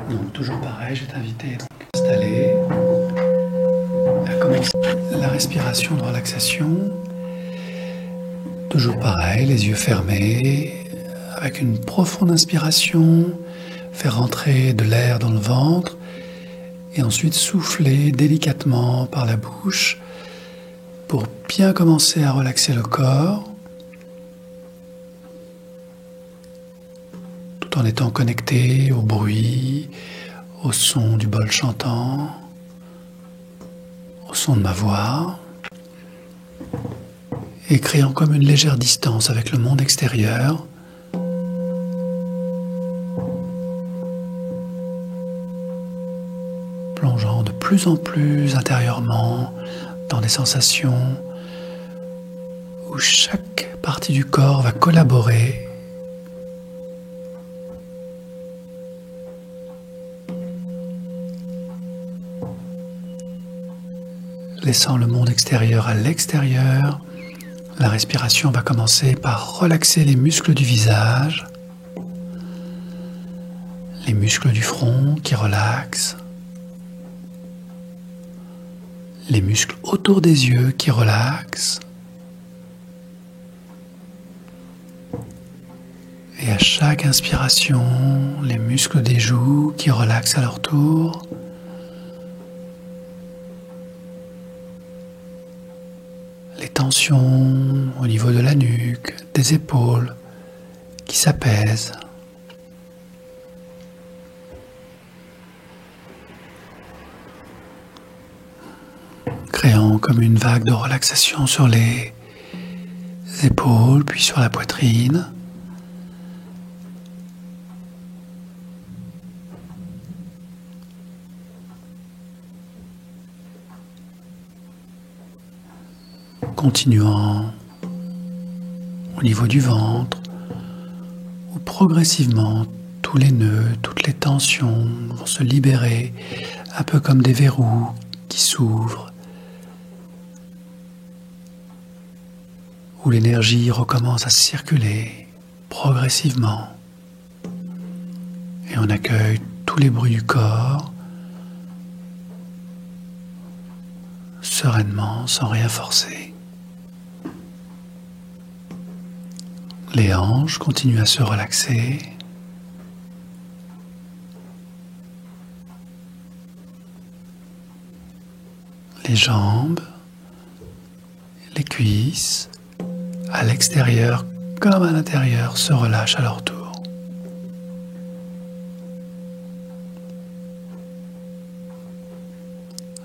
Donc toujours pareil, je vais t'inviter à t'installer, à commencer la respiration de relaxation. Toujours pareil, les yeux fermés, avec une profonde inspiration, faire rentrer de l'air dans le ventre et ensuite souffler délicatement par la bouche pour bien commencer à relaxer le corps tout en étant connecté au bruit, au son du bol chantant, au son de ma voix et créant comme une légère distance avec le monde extérieur. Plongeant de plus en plus intérieurement dans des sensations où chaque partie du corps va collaborer laissant le monde extérieur à l'extérieur. La respiration va commencer par relaxer les muscles du visage, les muscles du front qui relaxent, les muscles autour des yeux qui relaxent. Et à chaque inspiration, les muscles des joues qui relaxent à leur tour. Les tensions au niveau de la nuque, des épaules qui s'apaisent. Créant comme une vague de relaxation sur les épaules, puis sur la poitrine. Continuant au niveau du ventre, où progressivement tous les nœuds, toutes les tensions vont se libérer, un peu comme des verrous qui s'ouvrent, où l'énergie recommence à circuler progressivement, et on accueille tous les bruits du corps, sereinement, sans rien forcer. Les hanches continuent à se relaxer. Les jambes, les cuisses, à l'extérieur comme à l'intérieur, se relâchent à leur tour.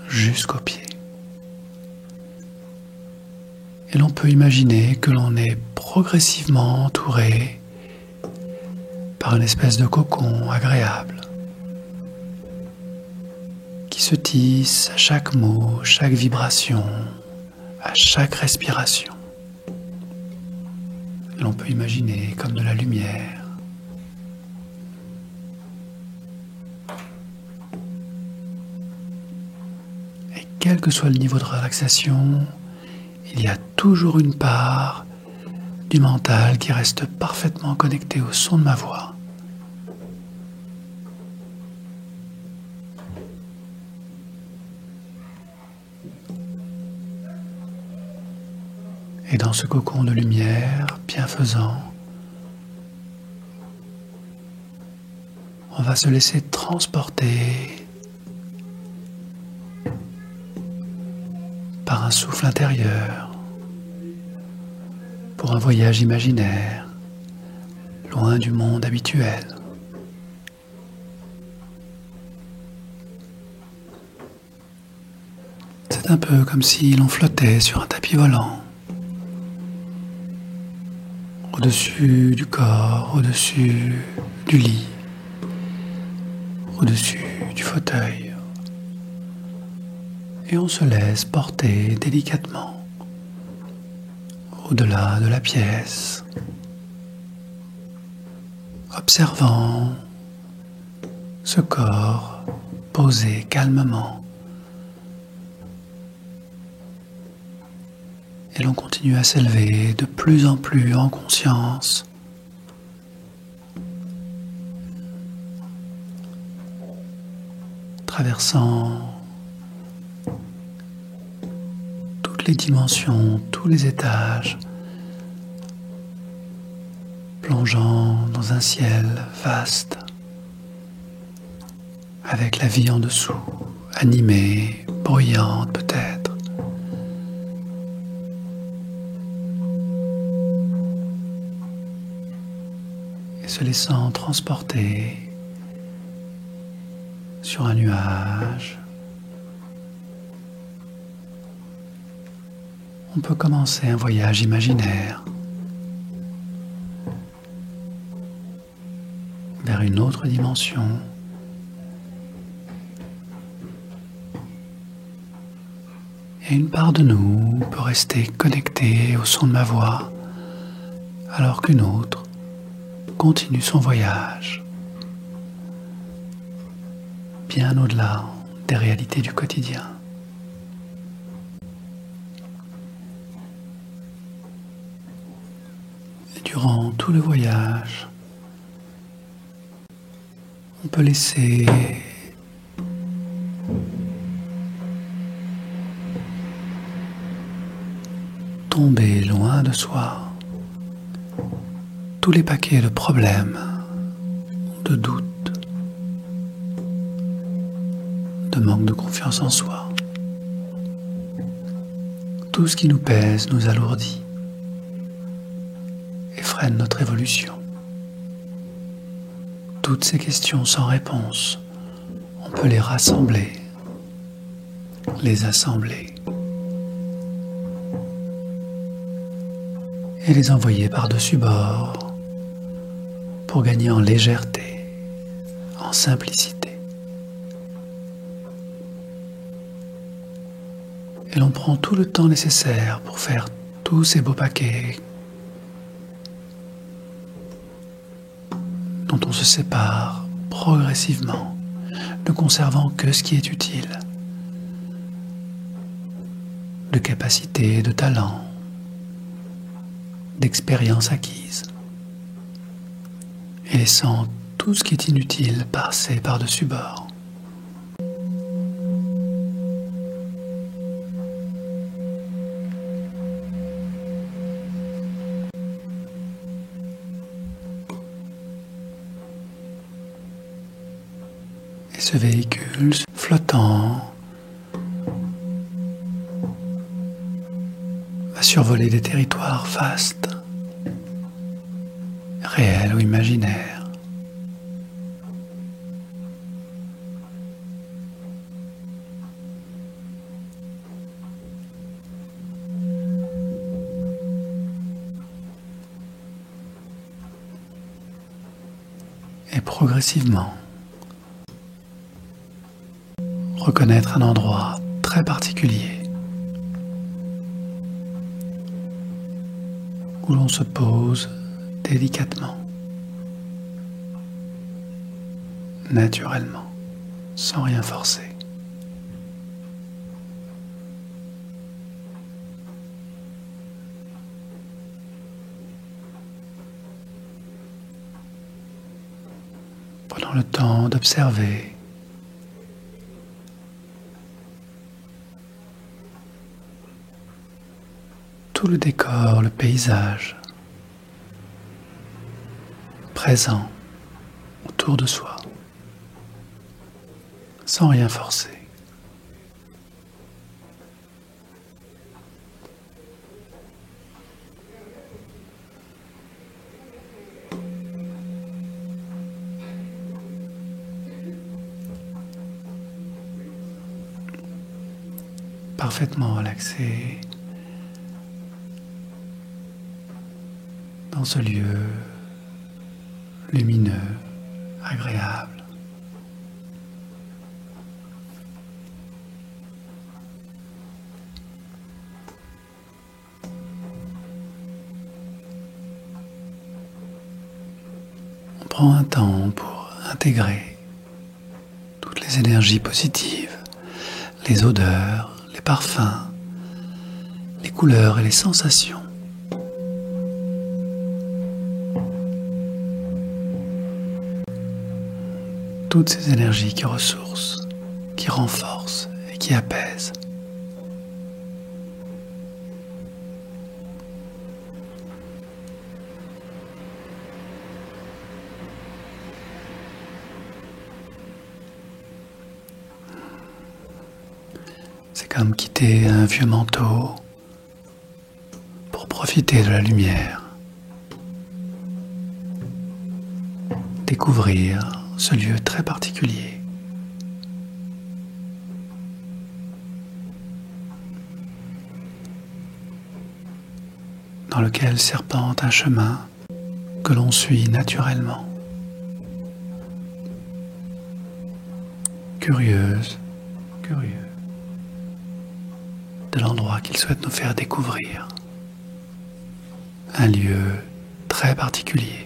Jusqu'aux pieds. Et l'on peut imaginer que l'on est progressivement entouré par une espèce de cocon agréable qui se tisse à chaque mot, chaque vibration, à chaque respiration. Et l'on peut imaginer comme de la lumière. Et quel que soit le niveau de relaxation, il y a toujours une part du mental qui reste parfaitement connectée au son de ma voix. Et dans ce cocon de lumière bienfaisant, on va se laisser transporter par un souffle intérieur pour un voyage imaginaire, loin du monde habituel. C'est un peu comme si l'on flottait sur un tapis volant, au-dessus du corps, au-dessus du lit, au-dessus du fauteuil. Et on se laisse porter délicatement au-delà de la pièce, observant ce corps posé calmement. Et l'on continue à s'élever de plus en plus en conscience traversant toutes les dimensions, tous les étages, plongeant dans un ciel vaste, avec la vie en dessous, animée, bruyante peut-être. Et se laissant transporter sur un nuage, on peut commencer un voyage imaginaire vers une autre dimension. Et une part de nous peut rester connectée au son de ma voix, alors qu'une autre continue son voyage, bien au-delà des réalités du quotidien. Et durant tout le voyage, on peut laisser tomber loin de soi tous les paquets de problèmes, de doutes, de manque de confiance en soi. Tout ce qui nous pèse nous alourdit et freine notre évolution. Toutes ces questions sans réponse, on peut les rassembler, les assembler et les envoyer par-dessus bord pour gagner en légèreté, en simplicité. Et l'on prend tout le temps nécessaire pour faire tous ces beaux paquets dont on se sépare progressivement, ne conservant que ce qui est utile, de capacités, de talents, d'expériences acquises, et laissant tout ce qui est inutile passer par-dessus bord. Et ce véhicule flottant va survoler des territoires vastes, réels ou imaginaires. Et progressivement, reconnaître un endroit très particulier où l'on se pose délicatement, naturellement, sans rien forcer. Prenons le temps d'observer tout le décor, le paysage présent autour de soi, sans rien forcer. Parfaitement relaxé dans ce lieu lumineux, agréable. On prend un temps pour intégrer toutes les énergies positives, les odeurs, les parfums, les couleurs et les sensations. Toutes ces énergies qui ressourcent, qui renforce et qui apaise. C'est comme quitter un vieux manteau pour profiter de la lumière. Découvrir ce lieu très particulier. Dans lequel serpente un chemin que l'on suit naturellement. Curieuse, curieux de l'endroit qu'il souhaite nous faire découvrir. Un lieu très particulier.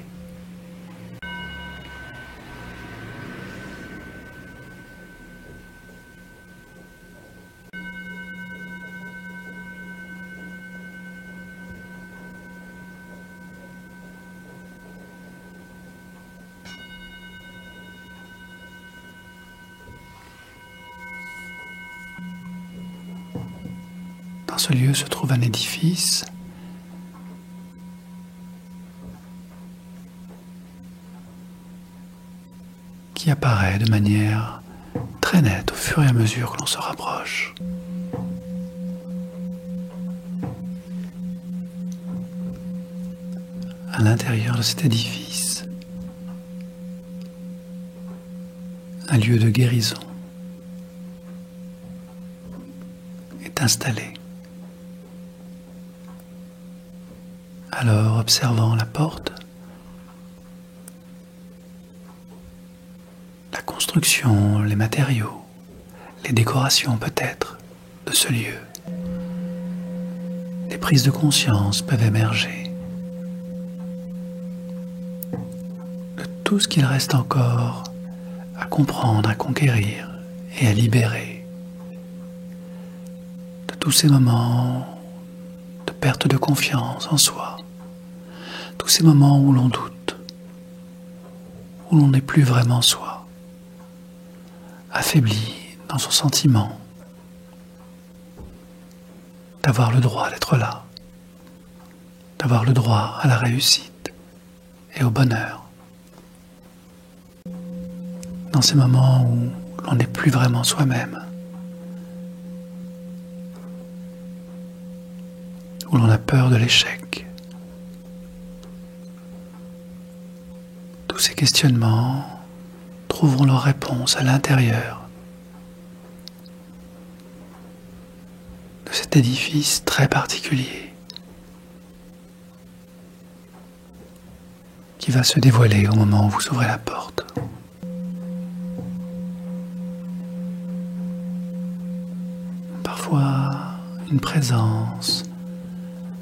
Dans ce lieu se trouve un édifice qui apparaît de manière très nette au fur et à mesure que l'on se rapproche. À l'intérieur de cet édifice, un lieu de guérison est installé. Alors, observant la porte, la construction, les matériaux, les décorations peut-être de ce lieu, des prises de conscience peuvent émerger de tout ce qu'il reste encore à comprendre, à conquérir et à libérer, de tous ces moments de perte de confiance en soi, tous ces moments où l'on doute, où l'on n'est plus vraiment soi, affaibli dans son sentiment d'avoir le droit d'être là, d'avoir le droit à la réussite et au bonheur. Dans ces moments où l'on n'est plus vraiment soi-même, où l'on a peur de l'échec. Tous ces questionnements trouveront leur réponse à l'intérieur de cet édifice très particulier qui va se dévoiler au moment où vous ouvrez la porte. Parfois, une présence,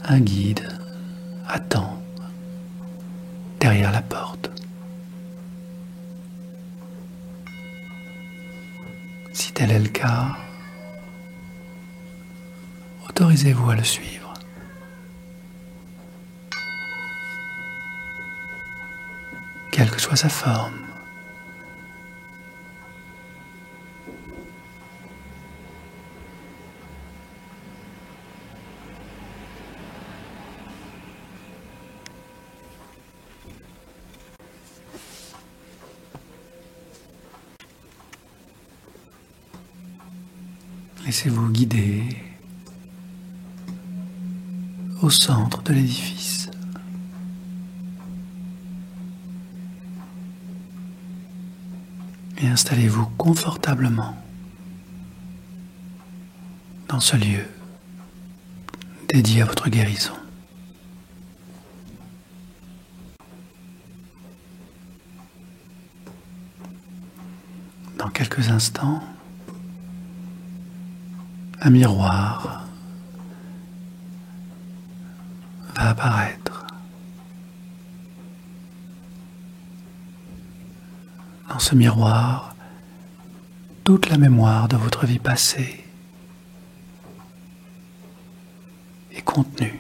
un guide attend derrière la porte. Si tel est le cas, autorisez-vous à le suivre. Quelle que soit sa forme. Laissez-vous guider au centre de l'édifice. Et installez-vous confortablement dans ce lieu dédié à votre guérison. Dans quelques instants, un miroir va apparaître. Dans ce miroir, toute la mémoire de votre vie passée est contenue.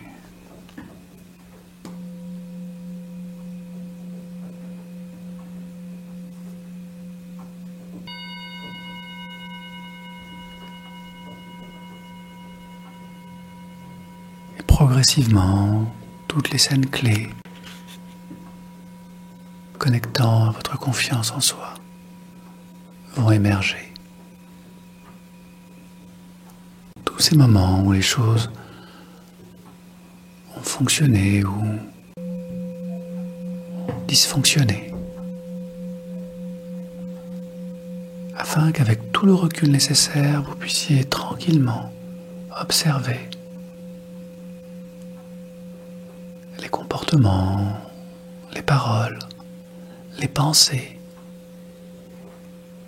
progressivement toutes les scènes clés, connectant à votre confiance en soi, vont émerger. Tous ces moments où les choses ont fonctionné ou dysfonctionné, afin qu'avec tout le recul nécessaire, vous puissiez tranquillement observer les comportements, les paroles, les pensées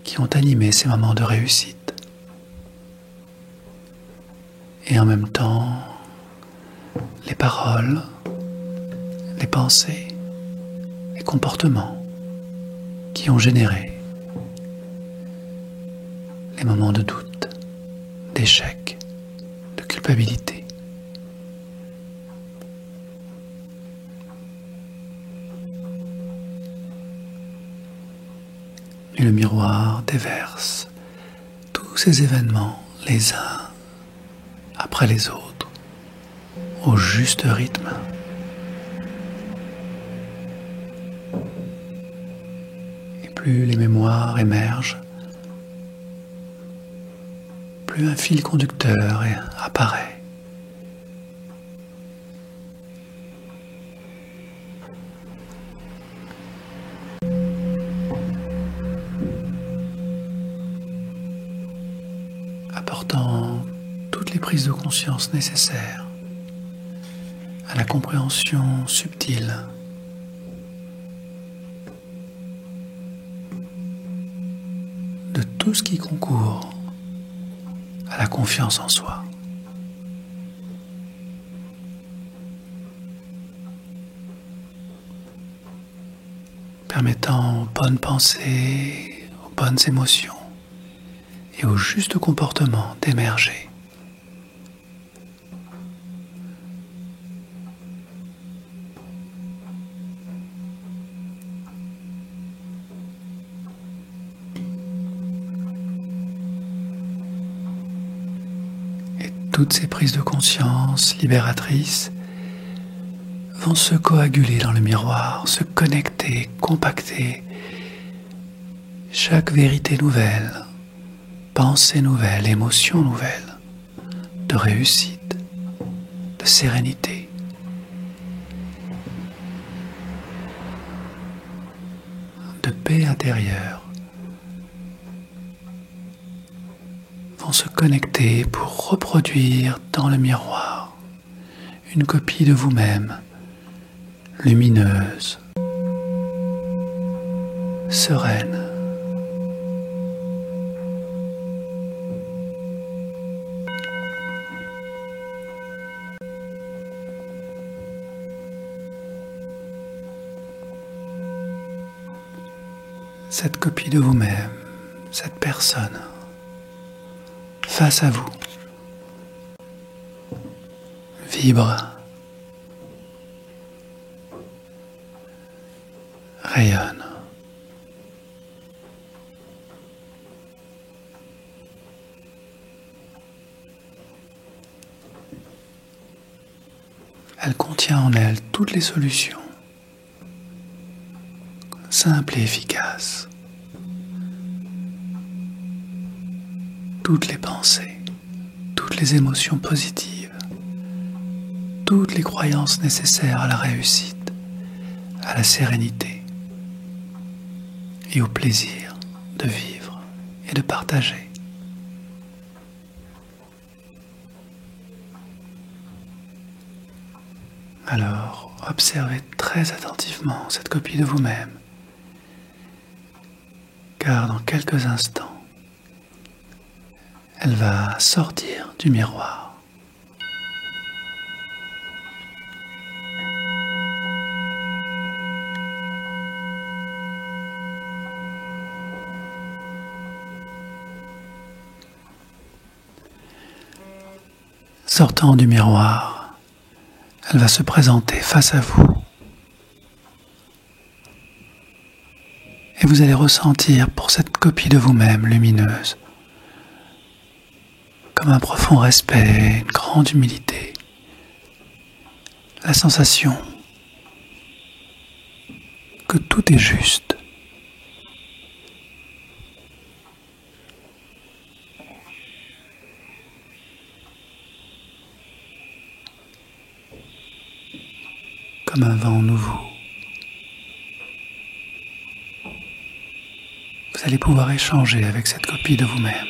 qui ont animé ces moments de réussite. Et en même temps, les paroles, les pensées, les comportements qui ont généré les moments de doute, d'échec, de culpabilité. Et le miroir déverse tous ces événements les uns après les autres au juste rythme. Et plus les mémoires émergent, plus un fil conducteur apparaît. Apportant toutes les prises de conscience nécessaires à la compréhension subtile de tout ce qui concourt à la confiance en soi. Permettant aux bonnes pensées, aux bonnes émotions et au juste comportement d'émerger. Et toutes ces prises de conscience libératrices vont se coaguler dans le miroir, se connecter, compacter. Chaque vérité nouvelle, pensée nouvelle, émotion nouvelle, de réussite, de sérénité, de paix intérieure, vont se connecter pour reproduire dans le miroir une copie de vous-même, lumineuse, sereine. Cette copie de vous-même, cette personne, face à vous, vibre, rayonne. Elle contient en elle toutes les solutions, simples et efficaces. Toutes les pensées, toutes les émotions positives, toutes les croyances nécessaires à la réussite, à la sérénité et au plaisir de vivre et de partager. Alors, observez très attentivement cette copie de vous-même, car dans quelques instants, elle va sortir du miroir. Sortant du miroir, elle va se présenter face à vous. Et vous allez ressentir pour cette copie de vous-même lumineuse comme un profond respect, une grande humilité, la sensation que tout est juste. Comme un vent nouveau. Vous allez pouvoir échanger avec cette copie de vous-même.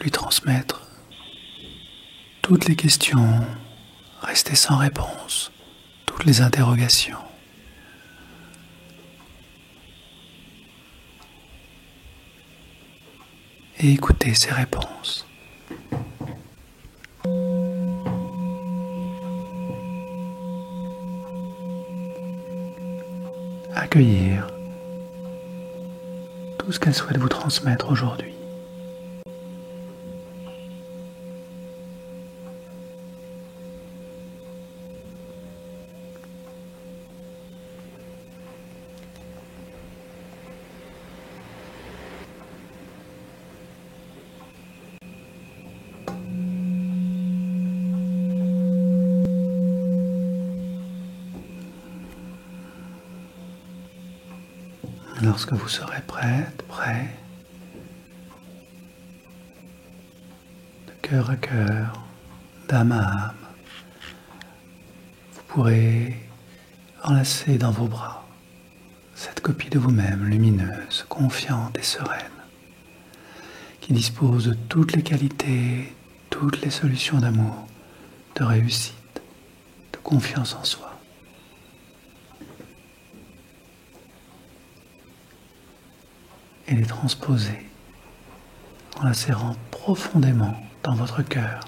Lui transmettre toutes les questions restées sans réponse, toutes les interrogations. Et écouter ses réponses. Accueillir tout ce qu'elle souhaite vous transmettre aujourd'hui. Lorsque vous serez prête, prêt, de cœur à cœur, d'âme à âme, vous pourrez enlacer dans vos bras cette copie de vous-même lumineuse, confiante et sereine, qui dispose de toutes les qualités, toutes les solutions d'amour, de réussite, de confiance en soi. Et les transposer en la serrant profondément dans votre cœur,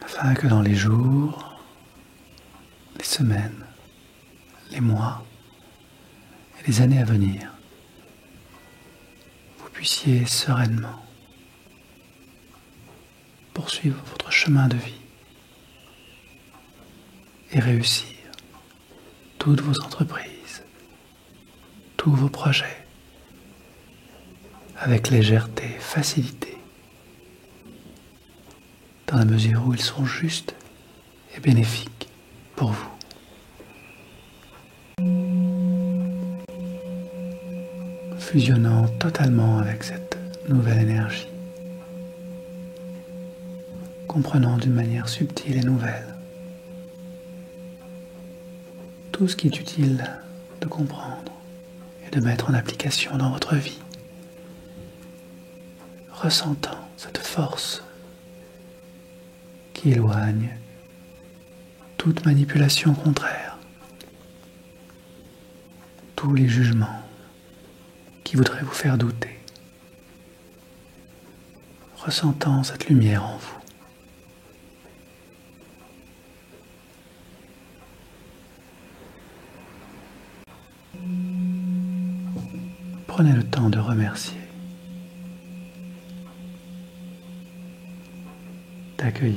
afin que dans les jours, les semaines, les mois et les années à venir, vous puissiez sereinement poursuivre votre chemin de vie et réussir toutes vos entreprises, tous vos projets, avec légèreté, facilité, dans la mesure où ils sont justes et bénéfiques pour vous. Fusionnant totalement avec cette nouvelle énergie, comprenant d'une manière subtile et nouvelle tout ce qui est utile de comprendre et de mettre en application dans votre vie. Ressentant cette force qui éloigne toute manipulation contraire, tous les jugements qui voudraient vous faire douter, ressentant cette lumière en vous. Prenez le temps de remercier, d'accueillir,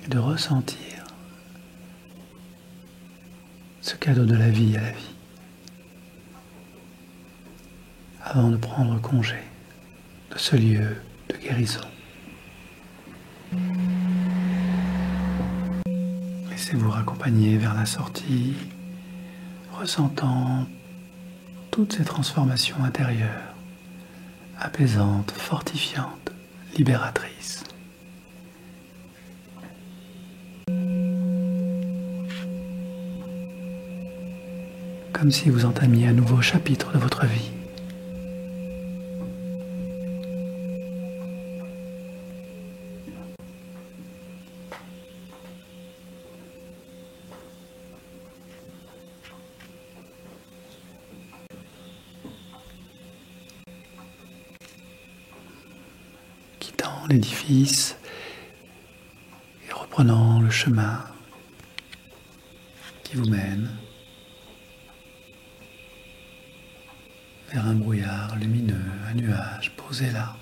et de ressentir ce cadeau de la vie à la vie, avant de prendre congé de ce lieu de guérison. Laissez-vous raccompagner vers la sortie, ressentant toutes ces transformations intérieures, apaisantes, fortifiantes, libératrices. Comme si vous entamiez un nouveau chapitre de votre vie. Quittant l'édifice et reprenant le chemin qui vous mène vers un brouillard lumineux, un nuage posé là.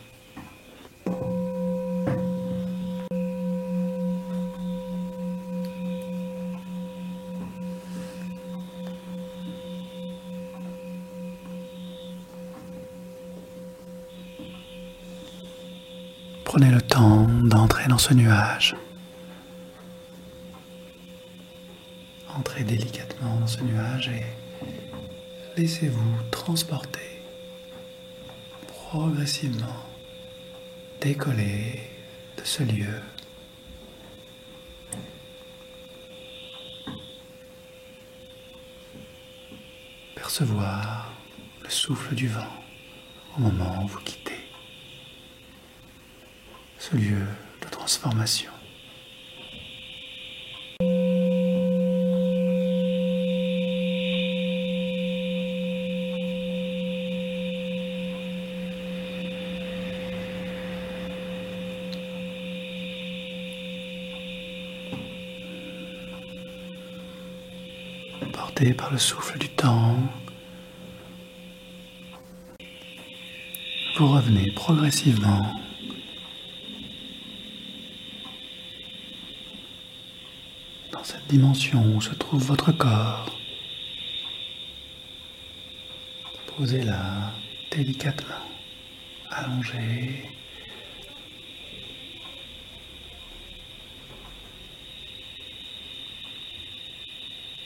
prenez le temps d'entrer dans ce nuage. Entrez délicatement dans ce nuage et laissez-vous transporter progressivement, décoller de ce lieu. Percevoir le souffle du vent au moment où vous quittez ce lieu de transformation. Porté par le souffle du temps, vous revenez progressivement dans cette dimension où se trouve votre corps. Posez là délicatement, allongé.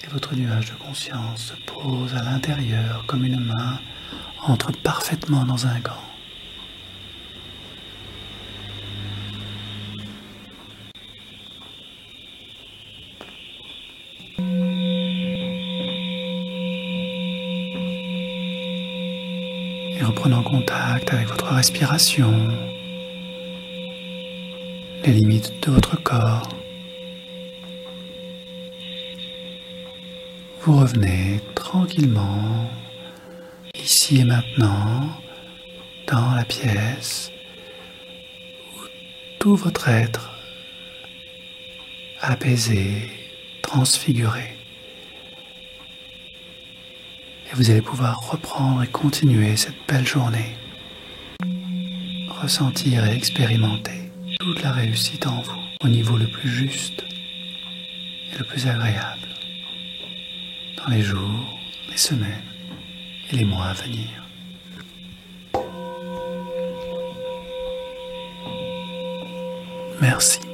Et votre nuage de conscience se pose à l'intérieur comme une main entre parfaitement dans un gant. Et reprenant contact avec votre respiration, les limites de votre corps, vous revenez tranquillement, ici et maintenant, dans la pièce où tout votre être apaisé, transfiguré. Et vous allez pouvoir reprendre et continuer cette belle journée. Ressentir et expérimenter toute la réussite en vous, au niveau le plus juste et le plus agréable, dans les jours, les semaines et les mois à venir. Merci.